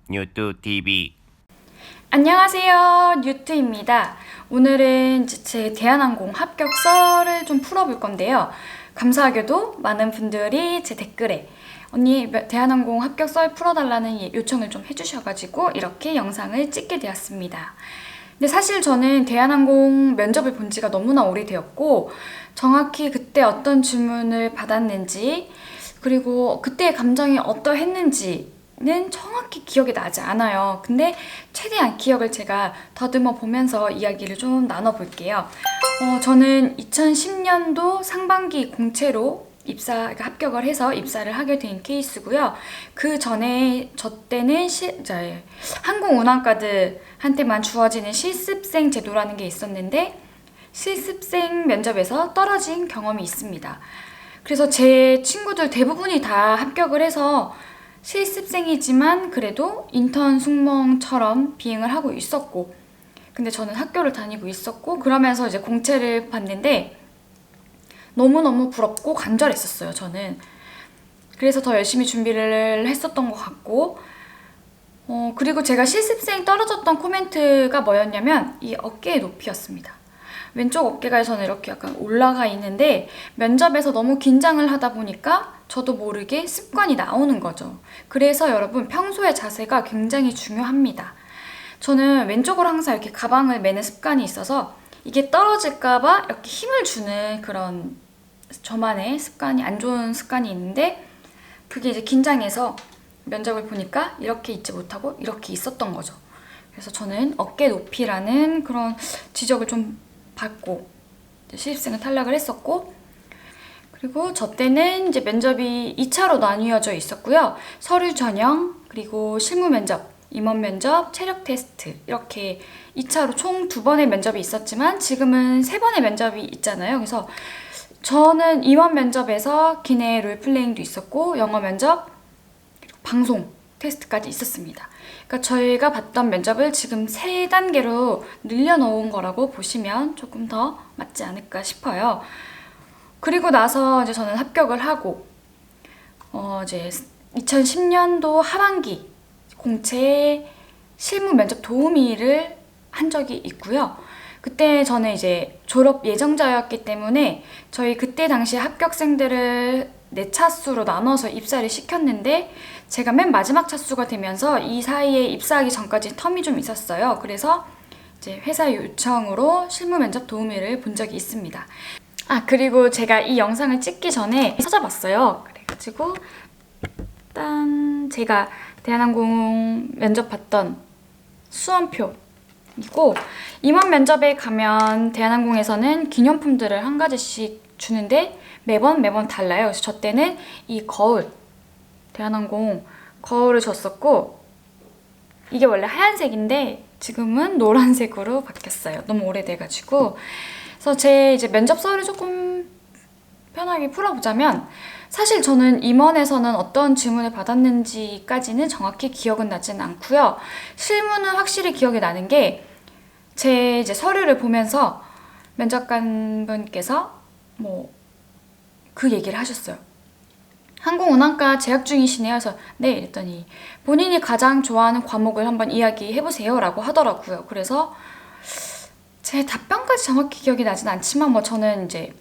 뉴트 TV. 안녕하세요, 뉴트입니다. 오늘은 제 대한항공 합격서를 좀 풀어볼 건데요. 감사하게도 많은 분들이 제 댓글에 언니 대한항공 합격서 풀어달라는 요청을 좀 해주셔가지고 이렇게 영상을 찍게 되었습니다. 근데 사실 저는 대한항공 면접을 본 지가 너무나 오래되었고 정확히 그때 어떤 질문을 받았는지 그리고 그때의 감정이 어떠했는지는 정확히 기억이 나지 않아요. 근데 최대한 기억을 제가 더듬어 보면서 이야기를 좀 나눠볼게요. 저는 2010년도 상반기 공채로 합격을 해서 입사를 하게 된 케이스고요. 그 전에 저 때는 항공운항과들한테만 주어지는 실습생 제도라는 게 있었는데 실습생 면접에서 떨어진 경험이 있습니다. 그래서 제 친구들 대부분이 다 합격을 해서 실습생이지만 그래도 인턴 승무원처럼 비행을 하고 있었고, 근데 저는 학교를 다니고 있었고 그러면서 이제 공채를 봤는데 너무너무 부럽고 간절했었어요, 저는. 그래서 더 열심히 준비를 했었던 것 같고, 그리고 제가 실습생 떨어졌던 코멘트가 뭐였냐면 이 어깨의 높이였습니다. 왼쪽 어깨가 저는 이렇게 약간 올라가 있는데 면접에서 너무 긴장을 하다 보니까 저도 모르게 습관이 나오는 거죠. 그래서 여러분 평소의 자세가 굉장히 중요합니다. 저는 왼쪽으로 항상 이렇게 가방을 매는 습관이 있어서 이게 떨어질까봐 이렇게 힘을 주는 그런 저만의 습관이, 안 좋은 습관이 있는데 그게 이제 긴장해서 면접을 보니까 이렇게 있지 못하고 이렇게 있었던 거죠. 그래서 저는 어깨 높이라는 그런 지적을 좀 받고 실습생을 탈락을 했었고, 그리고 저 때는 이제 면접이 2차로 나뉘어져 있었고요. 서류 전형, 그리고 실무 면접, 임원 면접, 체력 테스트 이렇게 2차로 총 2번의 면접이 있었지만 지금은 3번의 면접이 있잖아요. 그래서 저는 임원 면접에서 기내 롤플레잉도 있었고 영어 면접, 그리고 방송 테스트까지 있었습니다. 그러니까 저희가 봤던 면접을 지금 3단계로 늘려놓은 거라고 보시면 조금 더 맞지 않을까 싶어요. 그리고 나서 이제 저는 합격을 하고 이제 2010년도 하반기 공채 실무 면접 도우미를 한 적이 있고요. 그때 저는 이제 졸업 예정자였기 때문에 저희 그때 당시 합격생들을 4차수로 나눠서 입사를 시켰는데 제가 맨 마지막 차수가 되면서 이 사이에 입사하기 전까지 텀이 좀 있었어요. 그래서 이제 회사 요청으로 실무 면접 도우미를 본 적이 있습니다. 그리고 제가 이 영상을 찍기 전에 찾아봤어요. 그래가지고 일단 제가 대한항공 면접 봤던 수험표이고, 임원 면접에 가면 대한항공에서는 기념품들을 한 가지씩 주는데 매번 달라요. 그래서 저 때는 이 대한항공 거울을 줬었고, 이게 원래 하얀색인데 지금은 노란색으로 바뀌었어요. 너무 오래돼가지고. 그래서 제 이제 면접서를 조금 편하게 풀어보자면, 사실 저는 임원에서는 어떤 질문을 받았는지까지는 정확히 기억은 나진 않고요. 실무는 확실히 기억이 나는 게 제 이제 서류를 보면서 면접관분께서 그 얘기를 하셨어요. 항공운항과 재학 중이시네요. 그래서 네, 이랬더니 본인이 가장 좋아하는 과목을 한번 이야기해보세요 라고 하더라고요. 그래서 제 답변까지 정확히 기억이 나진 않지만 저는 이제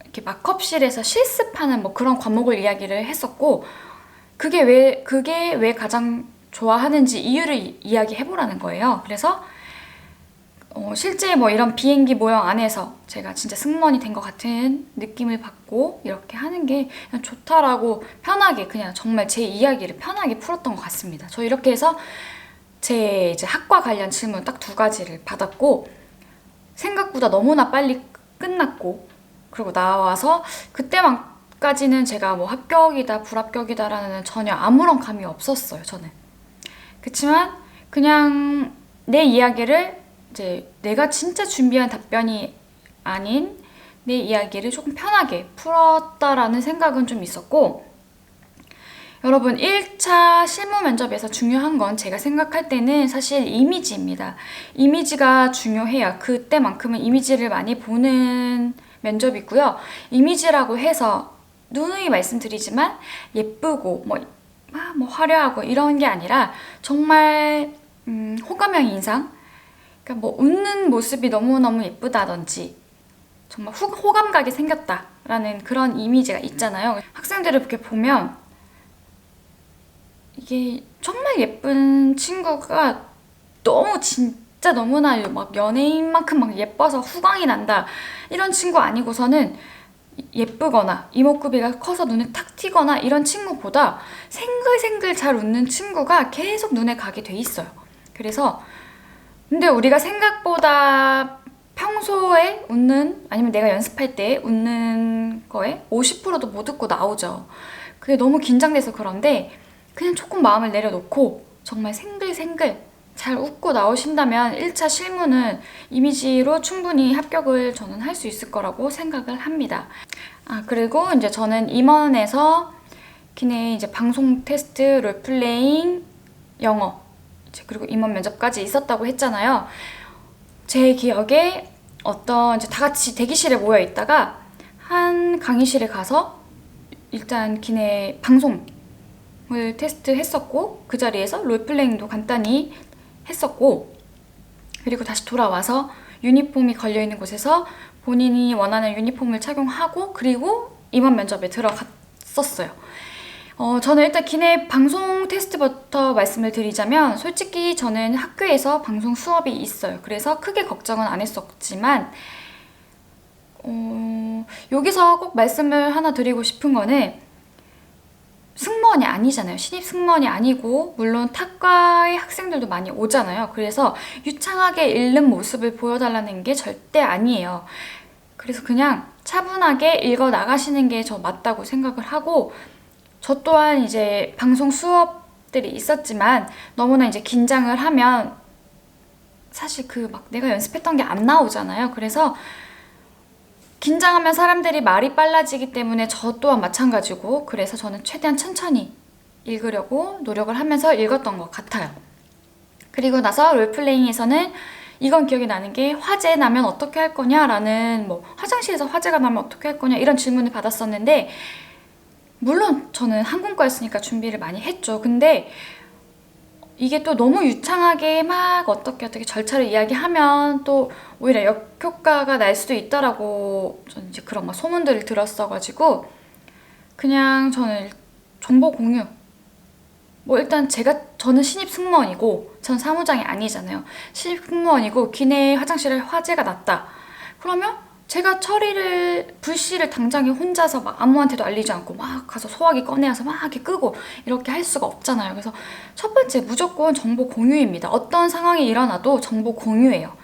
이렇게 마크업실에서 실습하는 그런 과목을 이야기를 했었고, 그게 왜 가장 좋아하는지 이유를 이야기해보라는 거예요. 그래서 실제 이런 비행기 모형 안에서 제가 진짜 승무원이 된 것 같은 느낌을 받고 이렇게 하는 게 그냥 좋다라고 편하게 그냥 정말 제 이야기를 편하게 풀었던 것 같습니다. 저 이렇게 해서 제 이제 학과 관련 질문 딱 2가지를 받았고 생각보다 너무나 빨리 끝났고, 그리고 나와서 그때만까지는 제가 합격이다 불합격이다라는 전혀 아무런 감이 없었어요, 저는. 그치만 그냥 내 이야기를 이제 내가 진짜 준비한 답변이 아닌 내 이야기를 조금 편하게 풀었다라는 생각은 좀 있었고, 여러분 1차 실무 면접에서 중요한 건 제가 생각할 때는 사실 이미지입니다. 이미지가 중요해요. 그때만큼은 이미지를 많이 보는 면접이고요. 이미지라고 해서 누누이 말씀드리지만 예쁘고 뭐 화려하고 이런 게 아니라 정말 호감형 인상? 그러니까 뭐 웃는 모습이 너무너무 예쁘다든지 정말 호감가게 생겼다라는 그런 이미지가 있잖아요. 학생들을 이렇게 보면 이게 정말 예쁜 친구가 너무 진짜 너무나 막 연예인만큼 막 예뻐서 후광이 난다 이런 친구 아니고서는 예쁘거나 이목구비가 커서 눈에 탁 튀거나 이런 친구보다 생글생글 잘 웃는 친구가 계속 눈에 가게 돼 있어요. 그래서 근데 우리가 생각보다 평소에 웃는 아니면 내가 연습할 때 웃는 거에 50%도 못 웃고 나오죠. 그게 너무 긴장돼서 그런데 그냥 조금 마음을 내려놓고 정말 생글생글 잘 웃고 나오신다면 1차 실무는 이미지로 충분히 합격을 저는 할 수 있을 거라고 생각을 합니다. 그리고 이제 저는 임원에서 기내 이제 방송 테스트, 롤플레잉, 영어 그리고 임원 면접까지 있었다고 했잖아요. 제 기억에 어떤 이제 다 같이 대기실에 모여 있다가 한 강의실에 가서 일단 기내 방송을 테스트했었고 그 자리에서 롤플레잉도 간단히 했었고 그리고 다시 돌아와서 유니폼이 걸려있는 곳에서 본인이 원하는 유니폼을 착용하고 그리고 임원 면접에 들어갔었어요. 저는 일단 기내 방송 테스트부터 말씀을 드리자면 솔직히 저는 학교에서 방송 수업이 있어요. 그래서 크게 걱정은 안 했었지만 여기서 꼭 말씀을 하나 드리고 싶은 거는 승무원이 아니잖아요. 신입 승무원이 아니고 물론 탁과의 학생들도 많이 오잖아요. 그래서 유창하게 읽는 모습을 보여달라는 게 절대 아니에요. 그래서 그냥 차분하게 읽어 나가시는 게 저 맞다고 생각을 하고 저 또한 이제 방송 수업들이 있었지만 너무나 이제 긴장을 하면 사실 그 막 내가 연습했던 게 안 나오잖아요. 그래서 긴장하면 사람들이 말이 빨라지기 때문에 저 또한 마찬가지고 그래서 저는 최대한 천천히 읽으려고 노력을 하면서 읽었던 것 같아요. 그리고 나서 롤플레잉에서는 이건 기억이 나는 게 화재 나면 어떻게 할 거냐라는 뭐 화장실에서 화재가 나면 어떻게 할 거냐 이런 질문을 받았었는데 물론 저는 항공과였으니까 준비를 많이 했죠. 근데 이게 또 너무 유창하게 막 어떻게 절차를 이야기하면 또 오히려 역효과가 날 수도 있다라고 저는 이제 그런 막 소문들을 들었어가지고 그냥 저는 정보 공유 뭐 일단 저는 신입 승무원이고 전 사무장이 아니잖아요. 신입 승무원이고 기내 화장실에 화재가 났다. 그러면 제가 불씨를 당장에 혼자서 막 아무한테도 알리지 않고 막 가서 소화기 꺼내서 막 이렇게 끄고 이렇게 할 수가 없잖아요. 그래서 첫 번째 무조건 정보 공유입니다. 어떤 상황이 일어나도 정보 공유예요.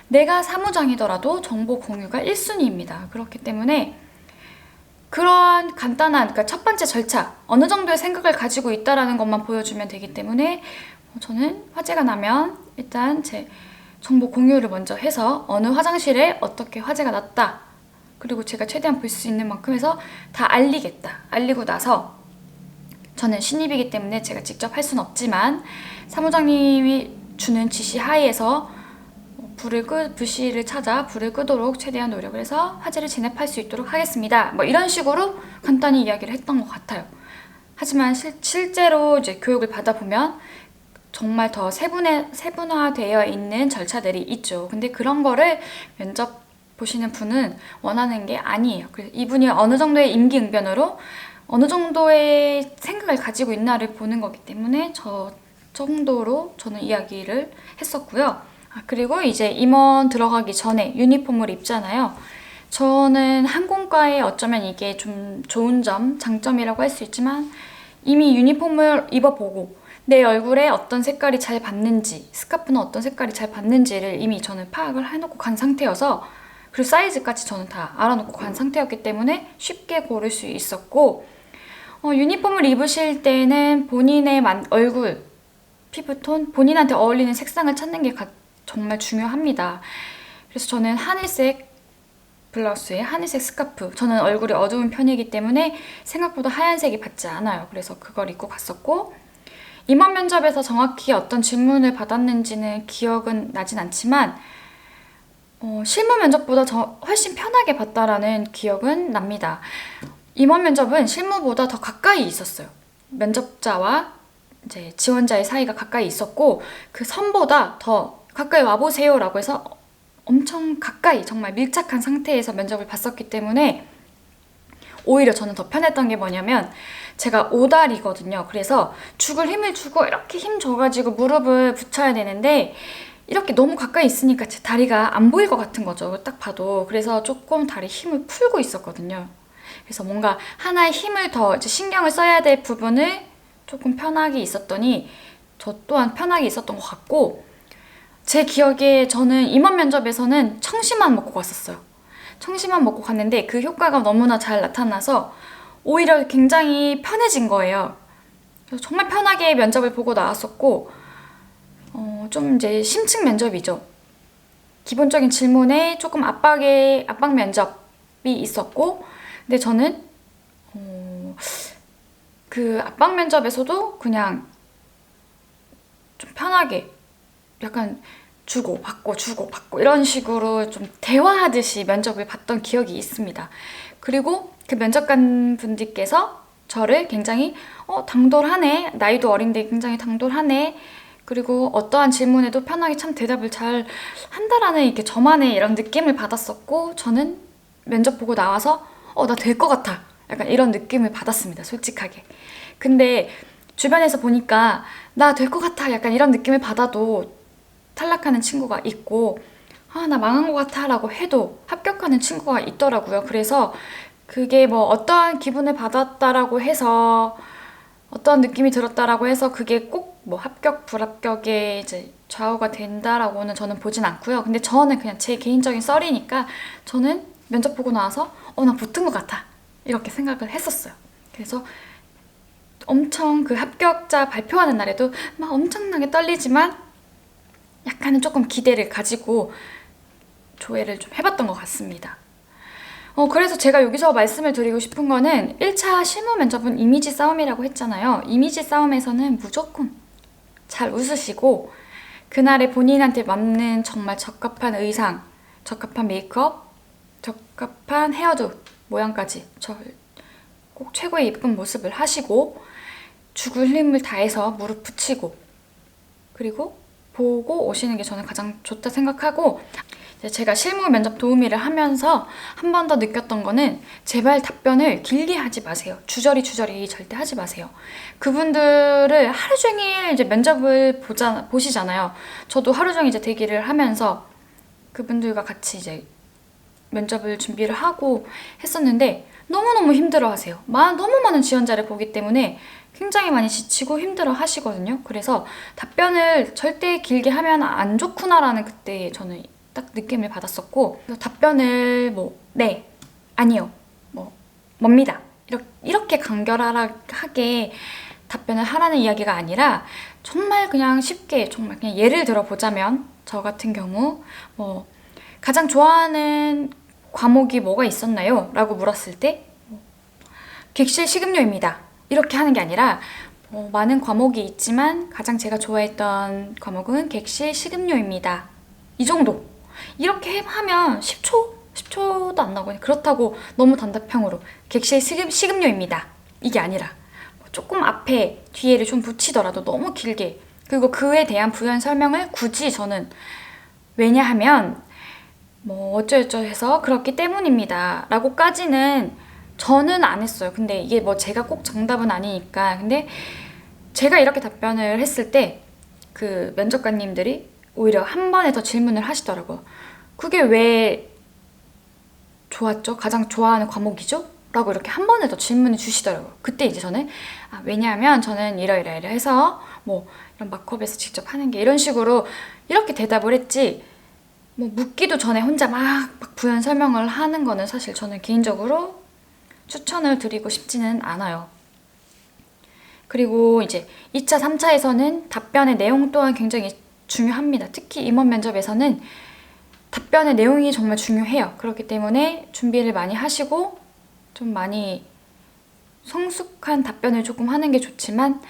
내가 사무장이더라도 정보 공유가 1순위입니다. 그렇기 때문에 그런 간단한 그러니까 첫 번째 절차 어느 정도의 생각을 가지고 있다라는 것만 보여주면 되기 때문에 저는 화재가 나면 일단 제 정보 공유를 먼저 해서 어느 화장실에 어떻게 화재가 났다 그리고 제가 최대한 볼 수 있는 만큼 해서 다 알리겠다. 알리고 나서 저는 신입이기 때문에 제가 직접 할 수는 없지만 사무장님이 주는 지시 하에서 불씨를 찾아 불을 끄도록 최대한 노력을 해서 화재를 진압할 수 있도록 하겠습니다. 뭐 이런 식으로 간단히 이야기를 했던 것 같아요. 하지만 실제로 이제 교육을 받아보면 정말 더 세분화되어 있는 절차들이 있죠. 근데 그런 거를 면접 보시는 분은 원하는 게 아니에요. 그래서 이분이 어느 정도의 임기응변으로 어느 정도의 생각을 가지고 있나를 보는 거기 때문에 저 정도로 저는 이야기를 했었고요. 그리고 이제 임원 들어가기 전에 유니폼을 입잖아요. 저는 항공과에 어쩌면 이게 좀 좋은 점, 장점이라고 할 수 있지만 이미 유니폼을 입어보고 내 얼굴에 어떤 색깔이 잘 받는지 스카프는 어떤 색깔이 잘 받는지를 이미 저는 파악을 해놓고 간 상태여서 그리고 사이즈까지 저는 다 알아놓고 간 상태였기 때문에 쉽게 고를 수 있었고 유니폼을 입으실 때는 본인의 얼굴, 피부톤, 본인한테 어울리는 색상을 찾는 게 정말 중요합니다. 그래서 저는 하늘색 블라우스에 하늘색 스카프 저는 얼굴이 어두운 편이기 때문에 생각보다 하얀색이 받지 않아요. 그래서 그걸 입고 갔었고 임원 면접에서 정확히 어떤 질문을 받았는지는 기억은 나진 않지만 실무 면접보다 훨씬 편하게 봤다라는 기억은 납니다. 임원 면접은 실무보다 더 가까이 있었어요. 면접자와 이제 지원자의 사이가 가까이 있었고 그 선보다 더 가까이 와보세요라고 해서 엄청 가까이 정말 밀착한 상태에서 면접을 봤었기 때문에 오히려 저는 더 편했던 게 뭐냐면 제가 오다리거든요. 그래서 죽을 힘을 주고 이렇게 힘 줘가지고 무릎을 붙여야 되는데 이렇게 너무 가까이 있으니까 제 다리가 안 보일 것 같은 거죠. 딱 봐도. 그래서 조금 다리 힘을 풀고 있었거든요. 그래서 뭔가 하나의 힘을 더 이제 신경을 써야 될 부분을 조금 편하게 있었더니 저 또한 편하게 있었던 것 같고 제 기억에 저는 임원 면접에서는 청심환 먹고 갔었어요. 청심환 먹고 갔는데 그 효과가 너무나 잘 나타나서 오히려 굉장히 편해진 거예요. 그래서 정말 편하게 면접을 보고 나왔었고 좀 이제 심층 면접이죠. 기본적인 질문에 조금 압박 면접이 있었고 근데 저는 그 압박 면접에서도 그냥 좀 편하게 약간 주고 받고 이런 식으로 좀 대화하듯이 면접을 봤던 기억이 있습니다. 그리고 그 면접관 분들께서 저를 굉장히 당돌하네, 나이도 어린데 굉장히 당돌하네, 그리고 어떠한 질문에도 편하게 참 대답을 잘 한다라는 이렇게 저만의 이런 느낌을 받았었고 저는 면접 보고 나와서 나 될 것 같아 약간 이런 느낌을 받았습니다. 솔직하게. 근데 주변에서 보니까 나 될 것 같아 약간 이런 느낌을 받아도 탈락하는 친구가 있고 나 망한 것 같아 라고 해도 합격하는 친구가 있더라고요. 그래서 그게 뭐 어떠한 기분을 받았다라고 해서 어떤 느낌이 들었다라고 해서 그게 꼭 뭐 합격 불합격에 이제 좌우가 된다라고는 저는 보진 않고요. 근데 저는 그냥 제 개인적인 썰이니까 저는 면접 보고 나와서 나 붙은 것 같아 이렇게 생각을 했었어요. 그래서 엄청 그 합격자 발표하는 날에도 막 엄청나게 떨리지만 약간은 조금 기대를 가지고 조회를 좀 해봤던 것 같습니다. 그래서 제가 여기서 말씀을 드리고 싶은 거는 1차 실무 면접은 이미지 싸움이라고 했잖아요. 이미지 싸움에서는 무조건 잘 웃으시고 그날에 본인한테 맞는 정말 적합한 의상, 적합한 메이크업, 적합한 헤어도 모양까지 꼭 최고의 예쁜 모습을 하시고 죽을 힘을 다해서 무릎 붙이고 그리고 보고 오시는 게 저는 가장 좋다 생각하고 제가 실무 면접 도우미를 하면서 한 번 더 느꼈던 거는 제발 답변을 길게 하지 마세요. 주저리 절대 하지 마세요. 그분들을 하루 종일 이제 면접을 보시잖아요. 저도 하루 종일 이제 대기를 하면서 그분들과 같이 이제 면접을 준비를 하고 했었는데 너무너무 힘들어 하세요. 너무 많은 지원자를 보기 때문에 굉장히 많이 지치고 힘들어 하시거든요. 그래서 답변을 절대 길게 하면 안 좋구나라는 그때 저는 딱 느낌을 받았었고 답변을 네, 아니요, 뭡니다 이렇게 간결하게 답변을 하라는 이야기가 아니라 정말 그냥 쉽게 정말 그냥 예를 들어보자면 저 같은 경우 가장 좋아하는 과목이 뭐가 있었나요? 라고 물었을 때 객실 식음료입니다 이렇게 하는 게 아니라 많은 과목이 있지만 가장 제가 좋아했던 과목은 객실 식음료입니다 이 정도 이렇게 하면 10초도 안 나오고 그렇다고 너무 단답형으로 객실 식음료입니다 이게 아니라 조금 앞에 뒤에를 좀 붙이더라도 너무 길게 그리고 그에 대한 부연 설명을 굳이 저는 왜냐하면 어쩌저쩌 해서 그렇기 때문입니다 라고까지는 저는 안 했어요. 근데 이게 제가 꼭 정답은 아니니까. 근데 제가 이렇게 답변을 했을 때 그 면접관님들이 오히려 한 번에 더 질문을 하시더라고요. 그게 왜 좋았죠? 가장 좋아하는 과목이죠? 라고 이렇게 한 번에 더 질문을 주시더라고요. 그때 이제 저는 왜냐하면 저는 이러이러 해서 이런 마크업에서 직접 하는 게 이런 식으로 이렇게 대답을 했지 묻기도 전에 혼자 막 부연 설명을 하는 거는 사실 저는 개인적으로 추천을 드리고 싶지는 않아요. 그리고 이제 2차, 3차에서는 답변의 내용 또한 굉장히 중요합니다. 특히 임원 면접에서는 답변의 내용이 정말 중요해요. 그렇기 때문에 준비를 많이 하시고 좀 많이 성숙한 답변을 조금 하는 게 좋지만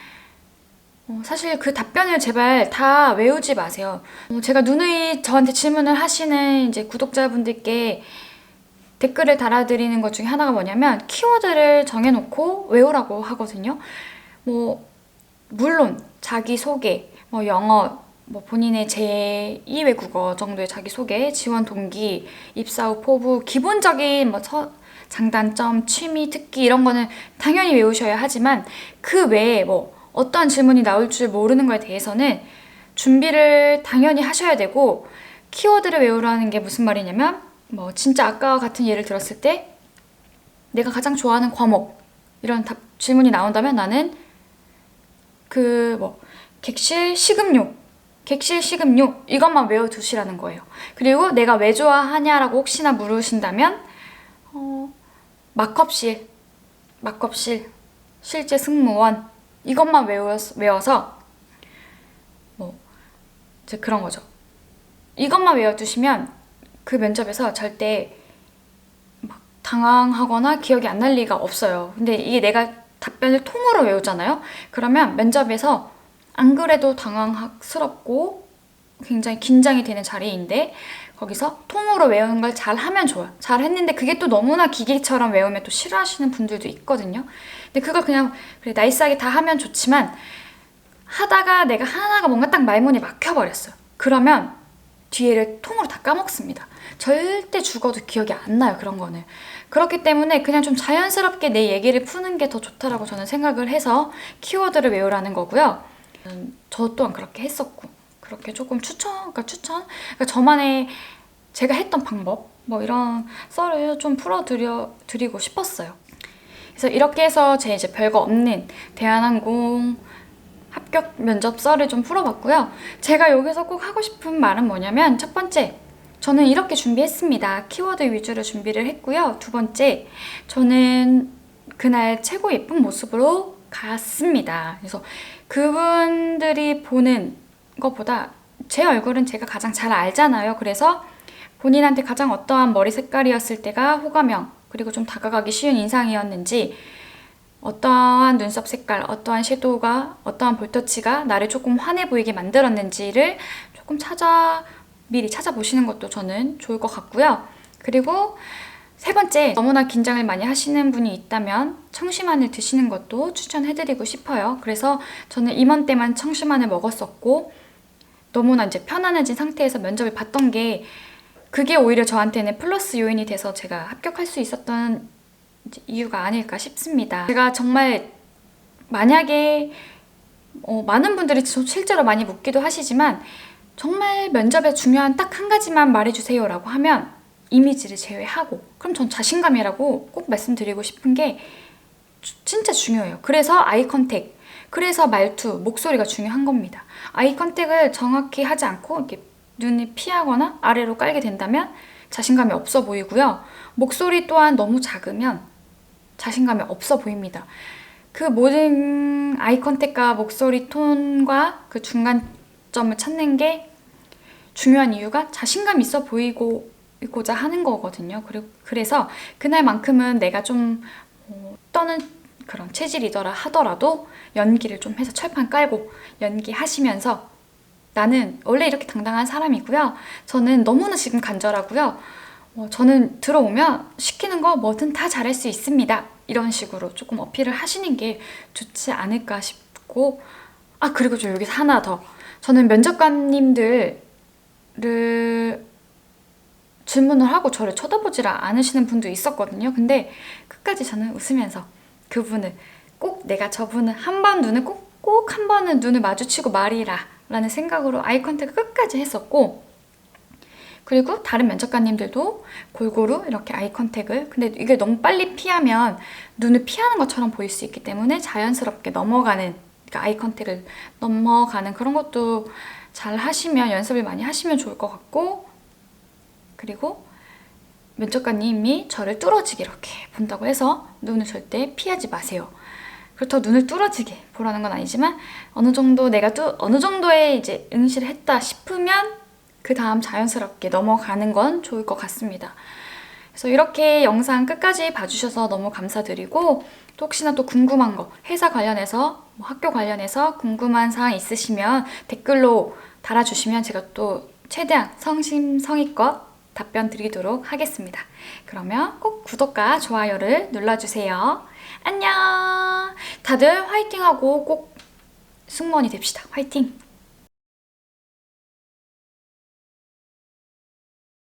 사실 그 답변을 제발 다 외우지 마세요. 제가 누누이 저한테 질문을 하시는 이제 구독자분들께 댓글을 달아드리는 것 중에 하나가 뭐냐면 키워드를 정해놓고 외우라고 하거든요. 뭐 물론 자기소개, 뭐 영어, 뭐 본인의 제2 외국어 정도의 자기소개, 지원 동기, 입사 후 포부, 기본적인 뭐 장단점, 취미, 특기 이런 거는 당연히 외우셔야 하지만 그 외에 뭐 어떠한 질문이 나올 줄 모르는 거에 대해서는 준비를 당연히 하셔야 되고, 키워드를 외우라는 게 무슨 말이냐면 뭐 진짜 아까와 같은 예를 들었을 때 내가 가장 좋아하는 과목 이런 질문이 나온다면 나는 그 뭐 객실 식음료 이것만 외워두시라는 거예요. 그리고 내가 왜 좋아하냐라고 혹시나 물으신다면 막컵실, 실제 승무원 이것만 외워서 뭐 이제 그런 거죠. 이것만 외워두시면 그 면접에서 절대 막 당황하거나 기억이 안 날 리가 없어요. 근데 이게 내가 답변을 통으로 외우잖아요. 그러면 면접에서 안 그래도 당황스럽고 굉장히 긴장이 되는 자리인데 거기서 통으로 외우는 걸 잘 하면 좋아요. 잘 했는데 그게 또 너무나 기계처럼 외우면 또 싫어하시는 분들도 있거든요. 근데 그걸 그냥 그래 나이스하게 다 하면 좋지만 하다가 내가 하나가 뭔가 딱 말문이 막혀버렸어요. 그러면 뒤에를 통으로 다 까먹습니다. 절대 죽어도 기억이 안 나요, 그런 거는. 그렇기 때문에 그냥 좀 자연스럽게 내 얘기를 푸는 게 더 좋다라고 저는 생각을 해서 키워드를 외우라는 거고요. 저 또한 그렇게 했었고, 그렇게 조금 그러니까 저만의 제가 했던 방법 뭐 이런 썰을 좀 풀어드리고 싶었어요. 그래서 이렇게 해서 제 이제 별거 없는 대한항공 합격 면접 썰을 좀 풀어봤고요. 제가 여기서 꼭 하고 싶은 말은 뭐냐면, 첫 번째, 저는 이렇게 준비했습니다. 키워드 위주로 준비를 했고요. 두 번째, 저는 그날 최고 예쁜 모습으로 갔습니다. 그래서 그분들이 보는 것보다 제 얼굴은 제가 가장 잘 알잖아요. 그래서 본인한테 가장 어떠한 머리 색깔이었을 때가 호감형, 그리고 좀 다가가기 쉬운 인상이었는지, 어떠한 눈썹 색깔, 어떠한 섀도우가, 어떠한 볼터치가 나를 조금 환해 보이게 만들었는지를 조금 미리 찾아보시는 것도 저는 좋을 것 같고요. 그리고 세 번째, 너무나 긴장을 많이 하시는 분이 있다면 청심환을 드시는 것도 추천해드리고 싶어요. 그래서 저는 임원 때만 청심환을 먹었었고, 너무나 이제 편안해진 상태에서 면접을 봤던 게, 그게 오히려 저한테는 플러스 요인이 돼서 제가 합격할 수 있었던 이유가 아닐까 싶습니다. 제가 정말 만약에 많은 분들이 실제로 많이 묻기도 하시지만 정말 면접에 중요한 딱 한 가지만 말해주세요 라고 하면 이미지를 제외하고, 그럼 전 자신감이라고 꼭 말씀드리고 싶은 게 진짜 중요해요. 그래서 아이 컨택, 그래서 말투, 목소리가 중요한 겁니다. 아이 컨택을 정확히 하지 않고 이렇게 눈을 피하거나 아래로 깔게 된다면 자신감이 없어 보이고요. 목소리 또한 너무 작으면 자신감이 없어 보입니다. 그 모든 아이 컨택과 목소리 톤과 그 중간점을 찾는 게 중요한 이유가 자신감 있어 보이고자 하는 거거든요. 그래서 그날만큼은 내가 좀 떠는 그런 체질이더라 하더라도 연기를 좀 해서 철판 깔고 연기하시면서, 나는 원래 이렇게 당당한 사람이고요. 저는 너무나 지금 간절하고요. 저는 들어오면 시키는 거 뭐든 다 잘할 수 있습니다. 이런 식으로 조금 어필을 하시는 게 좋지 않을까 싶고, 그리고 저 여기서 하나 더. 저는 면접관님들을 질문을 하고 저를 쳐다보질 않으시는 분도 있었거든요. 근데 끝까지 저는 웃으면서 그분을 꼭, 내가 저분을 한 번 눈을 꼭 한 번은 눈을 마주치고 말이라 라는 생각으로 아이 컨택을 끝까지 했었고, 그리고 다른 면접관님들도 골고루 이렇게 아이 컨택을, 근데 이게 너무 빨리 피하면 눈을 피하는 것처럼 보일 수 있기 때문에 자연스럽게 넘어가는, 그러니까 아이 컨택을 넘어가는 그런 것도 잘 하시면, 연습을 많이 하시면 좋을 것 같고, 그리고 면접관님이 저를 뚫어지게 이렇게 본다고 해서 눈을 절대 피하지 마세요. 그렇다고 눈을 뚫어지게 보라는 건 아니지만 어느 정도 내가 어느 정도의 이제 응시를 했다 싶으면 그 다음 자연스럽게 넘어가는 건 좋을 것 같습니다. 그래서 이렇게 영상 끝까지 봐주셔서 너무 감사드리고, 또 혹시나 또 궁금한 거, 회사 관련해서, 뭐 학교 관련해서 궁금한 사항 있으시면 댓글로 달아주시면 제가 또 최대한 성심성의껏 답변 드리도록 하겠습니다. 그러면 꼭 구독과 좋아요를 눌러주세요. 안녕! 다들 화이팅하고 꼭 승무원이 됩시다. 화이팅!